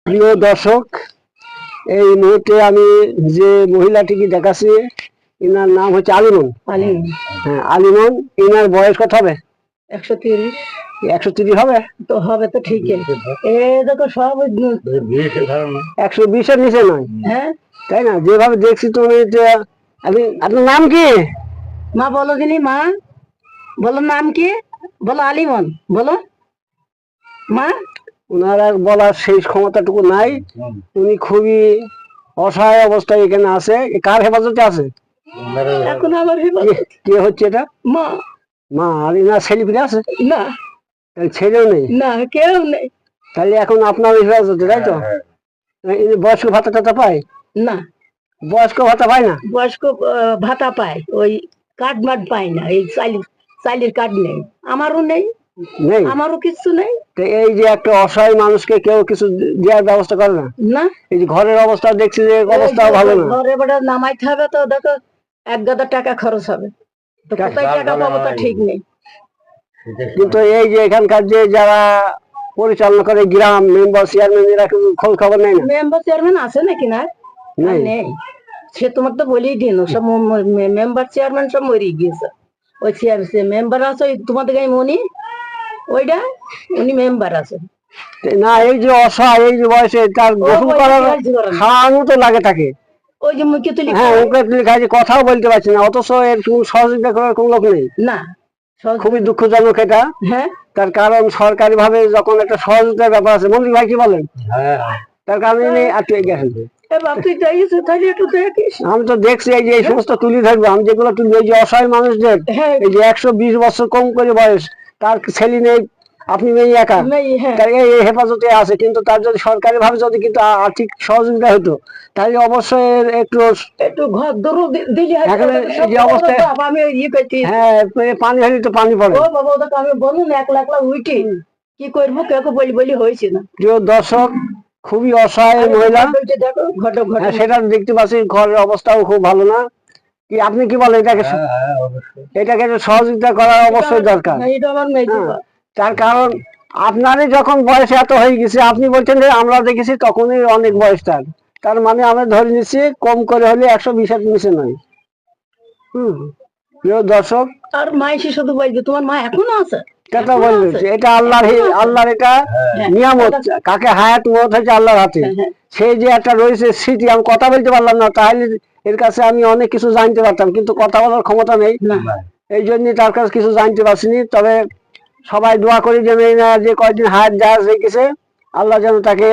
প্রিয় দর্শক, এই মুহূর্তে আমি যে মহিলাটিকে দেখাচ্ছি এনার নাম হচ্ছে আলিমন। হ্যাঁ, আলিমন। এনার বয়স কত হবে? 130। 130 হবে তো হবে তো ঠিক। এ দেখো সব 120 এর নিচে নয়, হ্যাঁ তাই না? যেভাবে দেখছি তুমি আপনার নাম কি? মা বলো দিনি, মা বলো নাম কি, বলো আলিমন বলো মা। ওনার আর বলার সেই ক্ষমতাটুকু নাই। উনি খুবই অসহায় অবস্থায় এখানে আছে। কার হেফাজতে আছে? এখন আমার কে হচ্ছে এটা? মা। মা। আর এনার ছেলে ফিরে আছে? না, ছেলেও নেই? না, কেউ নেই। তাহলে এখন আপনার হেফাজতে, তাই তো? বয়স্ক ভাতা টাতা পায় না, বয়স্ক ভাতা পায় না? বয়স্ক ভাতা পায়, ওই কার্ড মার্ড পায় না, এই চাইলের কার্ড নেই, আমারও নেই, নেই, আমারও কিছু নেই। তো এই যে একটা অসহায় মানুষকে কেউ কিছু দেওয়ার ব্যবস্থা করে না? না, এই যে ঘরের অবস্থা দেখছি যে অবস্থাও ভালো না। ঘরে বেড়া নামাইতে হবে তো দেখো, 1 গাদা টাকা খরচ হবে, তো কোথায় টাকা পাবো তা ঠিক নেই। কিন্তু এই যে এখানকার যে যারা পরিচালনা করে, গ্রাম মেম্বার চেয়ারম্যান, এরা কিন্তু খোঁজ খবর নেই না? মেম্বার চেয়ারম্যান আছে নাকি? না, নেই। সে তোমার তো বলেই দিন, সব মেম্বার চেয়ারম্যান সব মরে গিয়েছে। ওই মেম্বার আছে, ওই তোমাদের গায়ে মনি, ওইটা উনি মেম্বার আছে না। এই যে অসহায়, এই যে বয়সে তার গোসল করার খাওয়ানো তো লাগে তাকে। ওই যে মুখে তুলি, হ্যাঁ, মুখে তুলি খাইছে, কথাও বলতে পারছি না, অথচ এর সহযোগিতা করার কোন লোক নেই। না, খুবই দুঃখজনক এটা। হ্যাঁ, তার কারণ সরকারি ভাবে যখন একটা সহযোগিতার ব্যাপার আছে, মন্ত্রী ভাই কি বলেন? তার কারণে আটকে গেছেন। আমি তো দেখছি এই যে এই সমস্ত তুলি ধরবো, আমি যেগুলো তুলি, এই যে অসহায় মানুষদের, এই যে 120 বছর কম করে বয়স, তার ছেলে নেই, আপনি মেয়ে একা, তার এই হেফাজতে আছে। কিন্তু তার যদি সরকারি ভাবে যদি কিন্তু আর্থিক সহযোগিতা হতো, তাহলে অবশ্যই একটু একটু ঘর দূর দিলে যে অবস্থায়, হ্যাঁ, পানি হলে তো পানি পড়ে। ও বাবা, ওদেরকে আমি বলুন একলা একলা উঠি কি করবো, কেউ বলি বলি হয়েছে না। প্রিয় দর্শক, খুবই অসহায় মহিলা। দেখো সেটা দেখতে পাচ্ছি, ঘরের অবস্থাও খুব ভালো না। কি আপনি কি বলেন? এটাকে সহযোগিতা করার অবশ্যই দরকার। তার কারণ আপনারই যখন বয়স এত হয়ে গেছে, আপনি বলছেন যে আমরা দেখেছি তখনই অনেক বয়স। তার মানে আমরা ধরে নিচ্ছি কম করে হলে 120-এর নিচে নয়। প্রিয় দর্শক, আর মাইসি শুধু বলবে তোমার মা এখনো আছে, কথা বলবে এটা আল্লাহর এটা নিয়ামত। কাকে হায়াত মত হয়েছে আল্লাহর হাতে। সেই যে একটা রয়েছে স্মৃতি, আমি কথা বলতে পারলাম না, তাহলে এর কাছে আমি অনেক কিছু জানতে পারতাম, কিন্তু কথা বলার ক্ষমতা নেই, এই জন্য তার কাছে কিছু জানতে পারছিনি। তবে সবাই দোয়া করি যে কয়েকদিন হায়াত যা রেখেছে, আল্লাহ যেন তাকে